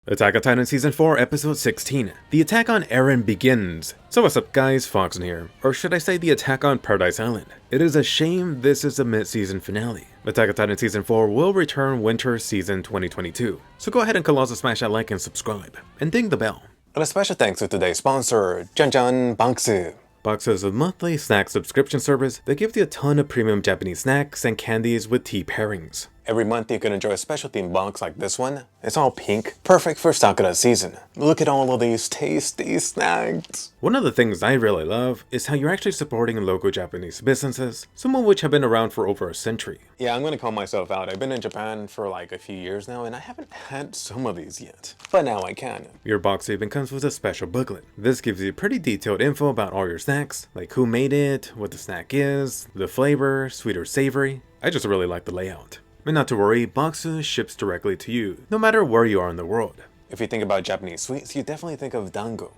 Attack on Titan Season 4, Episode 16. The attack on Eren begins. So what's up guys, Foxen here. Or should I say the attack on Paradise Island. It is a shame this is a mid-season finale. Attack on Titan Season 4 will return winter season 2022. So go ahead and colossal smash that like and subscribe. And ding the bell. And a special thanks to today's sponsor, Janjan Banksu. Box is a monthly snack subscription service that gives you a ton of premium Japanese snacks and candies with tea pairings. Every month you can enjoy a special themed box like this one. It's all pink, perfect for Sakura season. Look at all of these tasty snacks. One of the things I really love is how you're actually supporting local Japanese businesses, some of which have been around for over a century. Yeah, I'm gonna call myself out. I've been in Japan for like a few years now and I haven't had some of these yet. But now I can. Your box even comes with a special booklet. This gives you pretty detailed info about all your snacks, like who made it, what the snack is, the flavor, sweet or savory. I just really like the layout. And not to worry, Boxu ships directly to you, no matter where you are in the world. If you think about Japanese sweets, you definitely think of dango.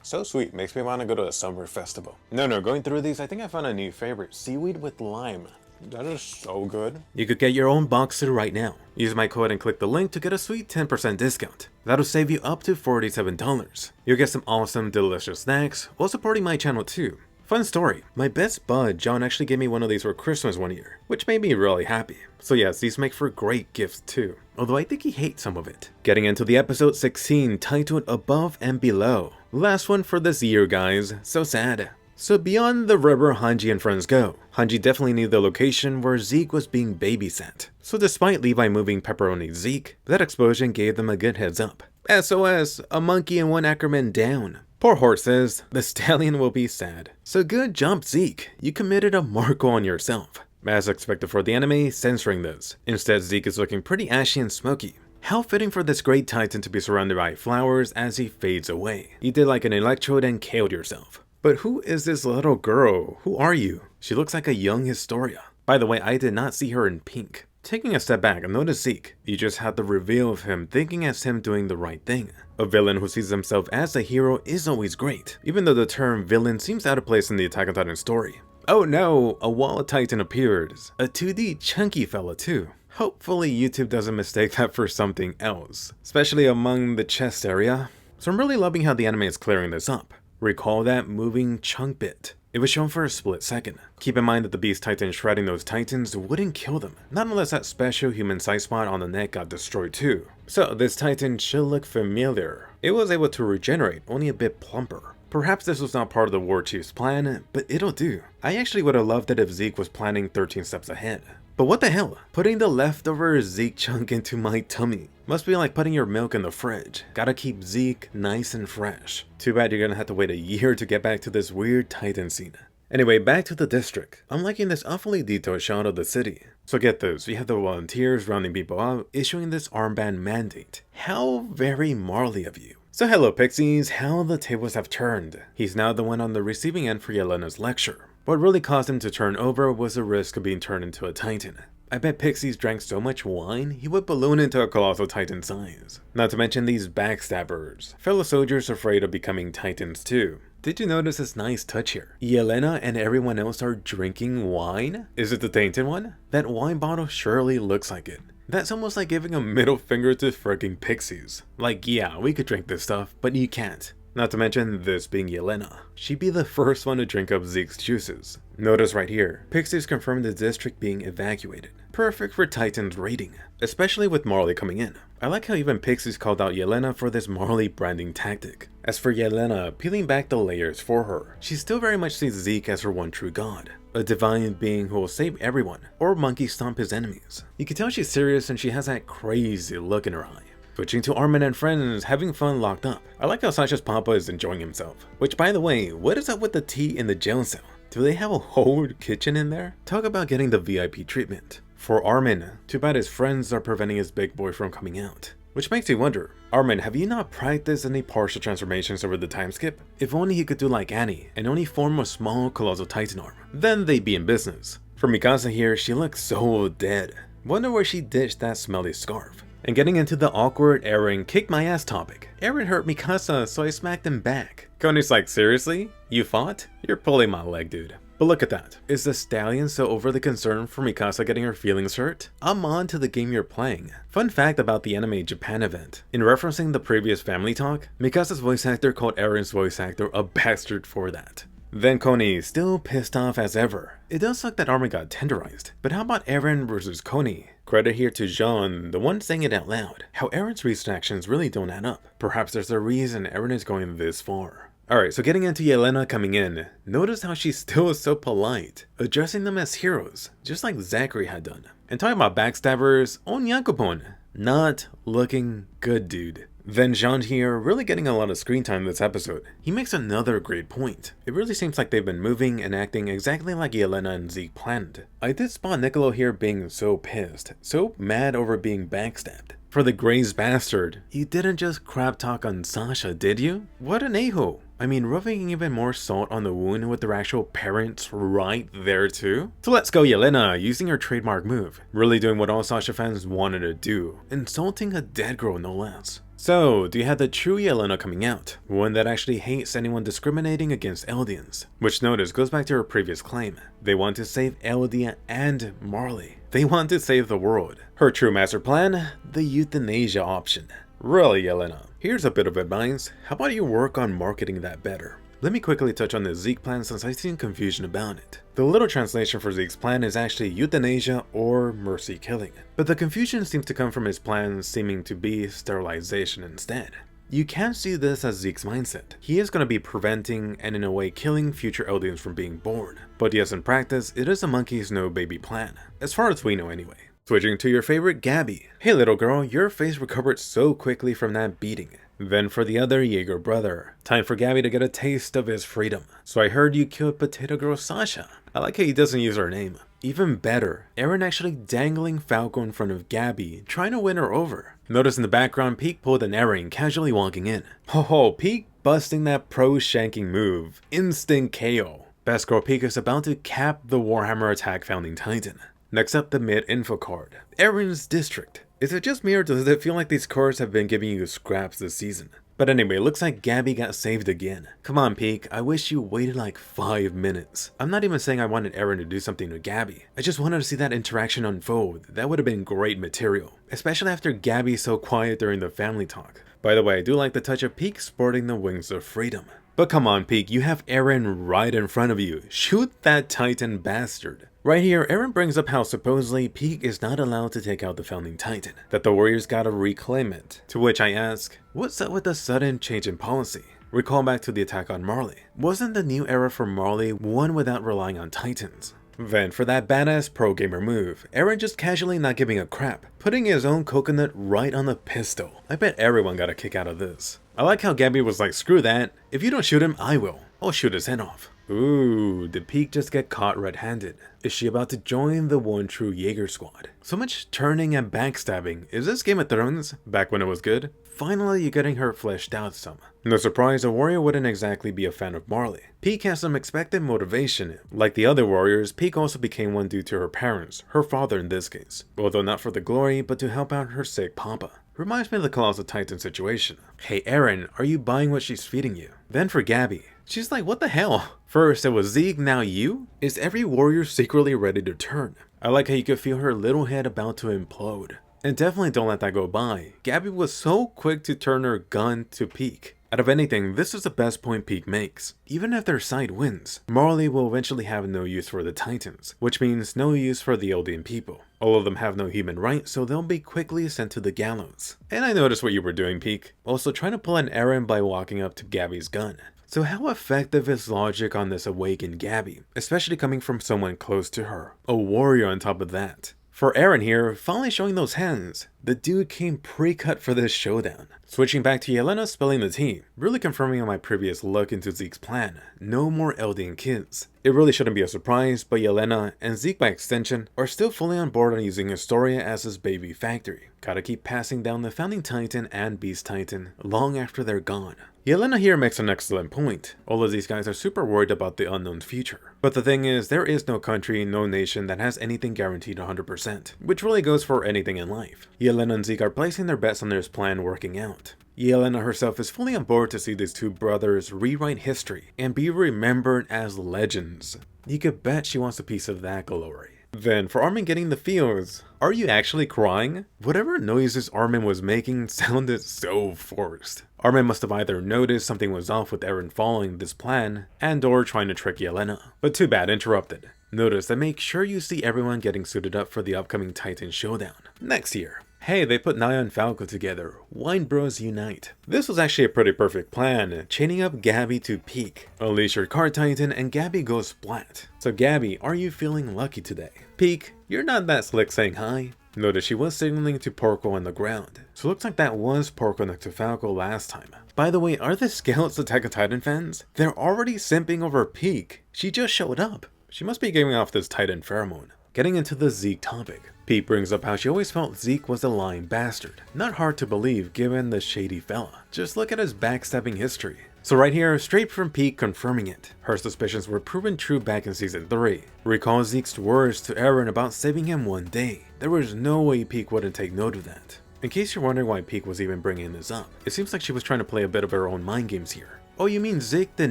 So sweet, makes me want to go to a summer festival. No, going through these, I think I found a new favorite, seaweed with lime. That is so good. You could get your own Boxu right now. Use my code and click the link to get a sweet 10% discount. That'll save you up to $47. You'll get some awesome, delicious snacks while supporting my channel too. Fun story, my best bud John actually gave me one of these for Christmas one year, which made me really happy. So yes, these make for great gifts too, although I think he hates some of it. Getting into the episode 16 titled Above and Below. Last one for this year guys, so sad. So beyond the river Hanji and friends go, Hanji definitely knew the location where Zeke was being babysat. So despite Levi moving Pepperoni Zeke, that explosion gave them a good heads up. SOS, a monkey and one Ackerman down. Poor Hort says, the stallion will be sad. So good job Zeke, you committed a Marco on yourself. As expected for the anime, censoring this. Instead Zeke is looking pretty ashy and smoky. How fitting for this great titan to be surrounded by flowers as he fades away. You did like an electrode and killed yourself. But who is this little girl? Who are you? She looks like a young Historia. By the way, I did not see her in pink. Taking a step back and notice Zeke, you just had the reveal of him thinking as him doing the right thing. A villain who sees himself as a hero is always great, even though the term villain seems out of place in the Attack on Titan story. Oh no, a wall of Titan appears. A 2D chunky fella too. Hopefully YouTube doesn't mistake that for something else, especially among the chest area. So I'm really loving how the anime is clearing this up. Recall that moving chunk bit. It was shown for a split second. Keep in mind that the Beast Titan shredding those Titans wouldn't kill them, not unless that special human size spot on the neck got destroyed too. So this Titan should look familiar. It was able to regenerate, only a bit plumper. Perhaps this was not part of the War Chief's plan, but it'll do. I actually would have loved it if Zeke was planning 13 steps ahead. But what the hell? Putting the leftover Zeke chunk into my tummy. Must be like putting your milk in the fridge. Gotta keep Zeke nice and fresh. Too bad you're gonna have to wait a year to get back to this weird Titan scene. Anyway, back to the district. I'm liking this awfully detailed shot of the city. So get this, you have the volunteers rounding people out, issuing this armband mandate. How very Marley of you. So hello Pixies, how the tables have turned. He's now the one on the receiving end for Yelena's lecture. What really caused him to turn over was the risk of being turned into a Titan. I bet Pixies drank so much wine, he would balloon into a colossal Titan size. Not to mention these backstabbers, fellow soldiers afraid of becoming Titans too. Did you notice this nice touch here? Yelena and everyone else are drinking wine? Is it the tainted one? That wine bottle surely looks like it. That's almost like giving a middle finger to freaking Pixies. Like yeah, we could drink this stuff, but you can't. Not to mention this being Yelena. She'd be the first one to drink up Zeke's juices. Notice right here, Pixies confirmed the district being evacuated. Perfect for Titan's rating, especially with Marley coming in. I like how even Pixies called out Yelena for this Marley branding tactic. As for Yelena, peeling back the layers for her, she still very much sees Zeke as her one true god. A divine being who will save everyone, or monkey stomp his enemies. You can tell she's serious and she has that crazy look in her eye. Switching to Armin and friends having fun locked up. I like how Sasha's papa is enjoying himself. Which by the way, what is up with the tea in the jail cell? Do they have a whole kitchen in there? Talk about getting the VIP treatment. For Armin, too bad his friends are preventing his big boy from coming out. Which makes me wonder, Armin, have you not practiced any partial transformations over the time skip? If only he could do like Annie and only form a small colossal Titan arm, then they'd be in business. For Mikasa here, she looks so dead. Wonder where she ditched that smelly scarf. And getting into the awkward Eren kicked my ass topic. Eren hurt Mikasa, so I smacked him back. Koni's like, seriously? You fought? You're pulling my leg, dude. But look at that. Is the stallion so overly concerned for Mikasa getting her feelings hurt? I'm on to the game you're playing. Fun fact about the Anime Japan event. In referencing the previous family talk, Mikasa's voice actor called Eren's voice actor a bastard for that. Then Koni, still pissed off as ever. It does suck that Armin got tenderized, but how about Eren versus Koni? Credit here to Jean, the one saying it out loud. How Eren's recent actions really don't add up. Perhaps there's a reason Eren is going this far. Alright, so getting into Yelena coming in, notice how she still is so polite, addressing them as heroes, just like Zachary had done. And talking about backstabbers, Onyakopon, not looking good, dude. Then Jean here, really getting a lot of screen time this episode. He makes another great point. It really seems like they've been moving and acting exactly like Yelena and Zeke planned. I did spot Niccolo here being so pissed, so mad over being backstabbed. For the Gray's bastard, you didn't just crap talk on Sasha, did you? What an a-hole. I mean, rubbing even more salt on the wound with their actual parents right there too? So let's go Yelena, using her trademark move. Really doing what all Sasha fans wanted to do. Insulting a dead girl no less. So, do you have the true Yelena coming out? One that actually hates anyone discriminating against Eldians. Which notice goes back to her previous claim. They want to save Eldia and Marley. They want to save the world. Her true master plan? The euthanasia option. Really, Yelena? Here's a bit of advice. How about you work on marketing that better? Let me quickly touch on the Zeke plan since I've seen confusion about it. The literal translation for Zeke's plan is actually euthanasia or mercy killing, but the confusion seems to come from his plan seeming to be sterilization instead. You can see this as Zeke's mindset. He is going to be preventing and in a way killing future Eldians from being born, but yes, in practice, it is a monkey's no baby plan, as far as we know anyway. Switching to your favorite, Gabby. Hey little girl, your face recovered so quickly from that beating. Then for the other Jaeger brother, time for Gabby to get a taste of his freedom. So I heard you killed Potato Girl Sasha. I like how he doesn't use her name. Even better, Eren actually dangling Falco in front of Gabby, trying to win her over. Notice in the background, Pieck pulled an Eren casually walking in. Ho ho, Pieck busting that pro shanking move. Instant KO. Best Girl Pieck is about to cap the Warhammer Attack Founding Titan. Next up, the mid-info card. Eren's District. Is it just me or does it feel like these cards have been giving you scraps this season? But anyway, looks like Gabby got saved again. Come on Pieck, I wish you waited like 5 minutes. I'm not even saying I wanted Eren to do something to Gabby. I just wanted to see that interaction unfold. That would have been great material. Especially after Gabby's so quiet during the family talk. By the way, I do like the touch of Pieck sporting the wings of freedom. But come on Pieck, you have Eren right in front of you. Shoot that Titan bastard. Right here, Eren brings up how supposedly Pieck is not allowed to take out the Founding Titan, that the warriors gotta reclaim it. To which I ask, what's up with the sudden change in policy? Recall back to the attack on Marley. Wasn't the new era for Marley one without relying on Titans? Then for that badass pro-gamer move, Eren just casually not giving a crap, putting his own coconut right on the pistol. I bet everyone got a kick out of this. I like how Gabby was like, screw that, if you don't shoot him, I will. I'll shoot his head off. Ooh, did Pieck just get caught red-handed? Is she about to join the one true Jaeger squad? So much turning and backstabbing. Is this Game of Thrones? Back when it was good? Finally, you're getting her fleshed out some. No surprise, a warrior wouldn't exactly be a fan of Marley. Pieck has some expected motivation. Like the other warriors, Pieck also became one due to her parents, her father in this case. Although not for the glory, but to help out her sick papa. Reminds me of the Claws of Titan situation. Hey Eren, are you buying what she's feeding you? Then for Gabby. She's like, what the hell? First it was Zeke, now you? Is every warrior secretly ready to turn? I like how you could feel her little head about to implode. And definitely don't let that go by. Gabby was so quick to turn her gun to Pieck. Out of anything, this is the best point Pieck makes. Even if their side wins, Marley will eventually have no use for the Titans, which means no use for the Eldian people. All of them have no human rights, so they'll be quickly sent to the gallows. And I noticed what you were doing, Pieck. Also trying to pull an Eren by walking up to Gabby's gun. So how effective is logic on this awakened Gabby, especially coming from someone close to her? A warrior on top of that. For Eren here, finally showing those hands. The dude came pre-cut for this showdown. Switching back to Yelena spilling the tea, really confirming on my previous look into Zeke's plan. No more Eldian kids. It really shouldn't be a surprise, but Yelena, and Zeke by extension, are still fully on board on using Historia as his baby factory. Gotta keep passing down the Founding Titan and Beast Titan long after they're gone. Yelena here makes an excellent point. All of these guys are super worried about the unknown future. But the thing is, there is no country, no nation that has anything guaranteed 100%, which really goes for anything in life. Yelena and Zeke are placing their bets on this plan working out. Yelena herself is fully on board to see these two brothers rewrite history and be remembered as legends. You could bet she wants a piece of that glory. Then, for Armin getting the feels, are you actually crying? Whatever noises Armin was making sounded so forced. Armin must have either noticed something was off with Eren following this plan, and or trying to trick Yelena. But too bad, interrupted. Notice that make sure you see everyone getting suited up for the upcoming Titan showdown next year. Hey, they put Naya and Falco together. Wine Bros unite. This was actually a pretty perfect plan, chaining up Gabby to Peak. Unleash your Card Titan and Gabby goes splat. So Gabby, are you feeling lucky today? Peak, you're not that slick saying hi. Notice she was signaling to Porco on the ground. So it looks like that was Porco next to Falco last time. By the way, are the Scouts Attack on Titan fans? They're already simping over Peak. She just showed up. She must be giving off this Titan pheromone. Getting into the Zeke topic. Pete brings up how she always felt Zeke was a lying bastard. Not hard to believe given the shady fella. Just look at his backstabbing history. So right here, straight from Pete confirming it. Her suspicions were proven true back in season 3. Recall Zeke's words to Eren about saving him one day. There was no way Pete wouldn't take note of that. In case you're wondering why Pete was even bringing this up, it seems like she was trying to play a bit of her own mind games here. Oh, you mean Zeke did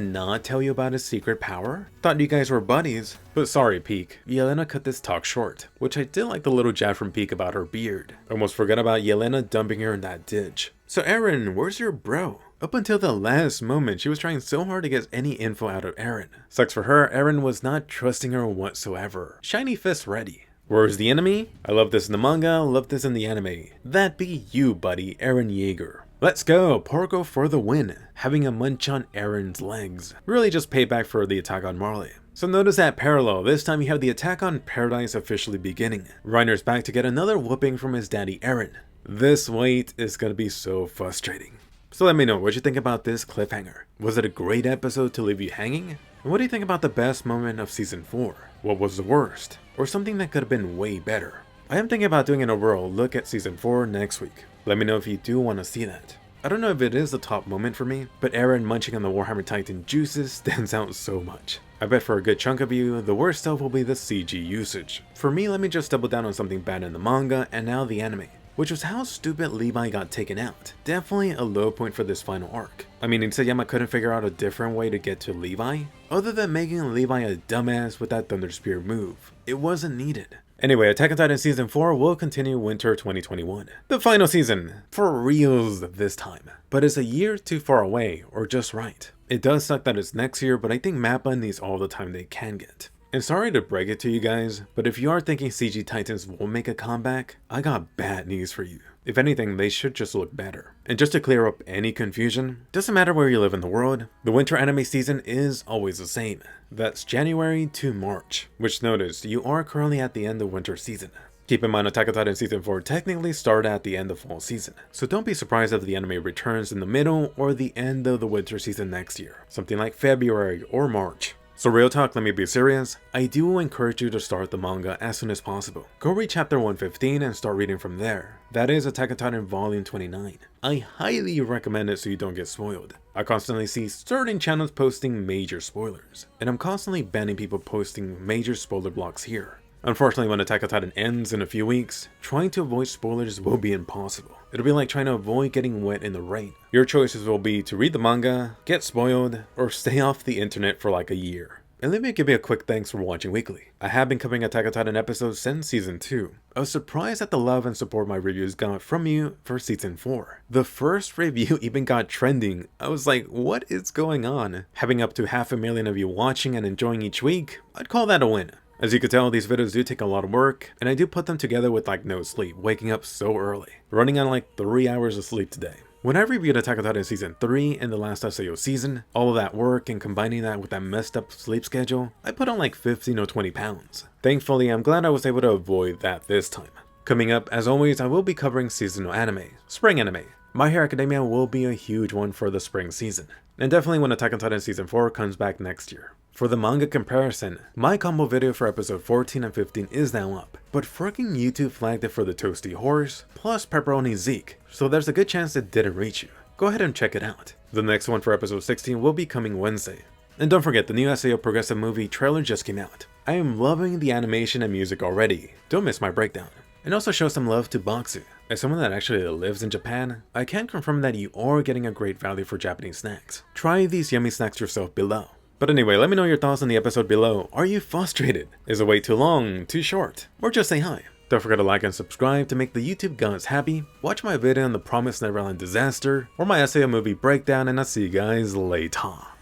not tell you about his secret power? Thought you guys were buddies. But sorry, Peak. Yelena cut this talk short, which I did like the little jab from Peak about her beard. Almost forgot about Yelena dumping her in that ditch. So Eren, where's your bro? Up until the last moment, she was trying so hard to get any info out of Eren. Sucks for her, Eren was not trusting her whatsoever. Shiny fist ready. Where's the enemy? I love this in the manga, love this in the anime. That be you, buddy, Eren Yeager. Let's go, Porco for the win, having a munch on Eren's legs. Really just payback for the attack on Marley. So notice that parallel, this time you have the attack on Paradise officially beginning. Reiner's back to get another whooping from his daddy Eren. This wait is gonna be so frustrating. So let me know what you think about this cliffhanger. Was it a great episode to leave you hanging? And what do you think about the best moment of season 4? What was the worst? Or something that could have been way better? I am thinking about doing an overall look at season 4 next week. Let me know if you do want to see that. I don't know if it is the top moment for me, but Eren munching on the Warhammer Titan juices stands out so much. I bet for a good chunk of you, the worst stuff will be the CG usage. For me, let me just double down on something bad in the manga and now the anime, which was how stupid Levi got taken out. Definitely a low point for this final arc. I mean, Isayama couldn't figure out a different way to get to Levi, other than making Levi a dumbass with that Thunder Spear move. It wasn't needed. Anyway, Attack on Titan Season 4 will continue winter 2021. The final season, for reals this time. But is a year too far away, or just right? It does suck that it's next year, but I think Mappa needs all the time they can get. And sorry to break it to you guys, but if you are thinking CG Titans will make a comeback, I got bad news for you. If anything, they should just look better. And just to clear up any confusion, doesn't matter where you live in the world, the winter anime season is always the same. That's January to March, which notice you are currently at the end of winter season. Keep in mind Attack on Titan Season 4 technically started at the end of fall season, so don't be surprised if the anime returns in the middle or the end of the winter season next year, something like February or March. So real talk, let me be serious, I do encourage you to start the manga as soon as possible. Go read chapter 115 and start reading from there. That is Attack on Titan Volume 29. I highly recommend it so you don't get spoiled. I constantly see certain channels posting major spoilers, and I'm constantly banning people posting major spoiler blocks here. Unfortunately, when Attack on Titan ends in a few weeks, trying to avoid spoilers will be impossible. It'll be like trying to avoid getting wet in the rain. Your choices will be to read the manga, get spoiled, or stay off the internet for like a year. And let me give you a quick thanks for watching weekly. I have been covering Attack on Titan episodes since Season 2. I was surprised at the love and support my reviews got from you for Season 4. The first review even got trending. I was like, what is going on? Having up to 500,000 of you watching and enjoying each week, I'd call that a win. As you can tell, these videos do take a lot of work, and I do put them together with like no sleep, waking up so early, running on like 3 hours of sleep today. When I reviewed Attack on Titan Season 3 and the last SAO season, all of that work and combining that with that messed up sleep schedule, I put on like 15 or 20 pounds. Thankfully, I'm glad I was able to avoid that this time. Coming up, as always, I will be covering seasonal anime, spring anime. My Hero Academia will be a huge one for the spring season, and definitely when Attack on Titan Season 4 comes back next year. For the manga comparison, my combo video for episode 14 and 15 is now up, but freaking YouTube flagged it for the Toasty Horse plus Pepperoni Zeke, so there's a good chance it didn't reach you. go ahead and check it out. The next one for episode 16 will be coming Wednesday. And don't forget, the new SAO Progressive movie trailer just came out. I am loving the animation and music already, don't miss my breakdown. And also show some love to Boxu. As someone that actually lives in Japan, I can confirm that you are getting a great value for Japanese snacks. Try these yummy snacks yourself below. But anyway, let me know your thoughts on the episode below. Are you frustrated? Is it way too long, too short? Or just say hi. Don't forget to like and subscribe to make the YouTube gods happy. Watch my video on the Promised Neverland disaster, or my SAO movie breakdown, and I'll see you guys later.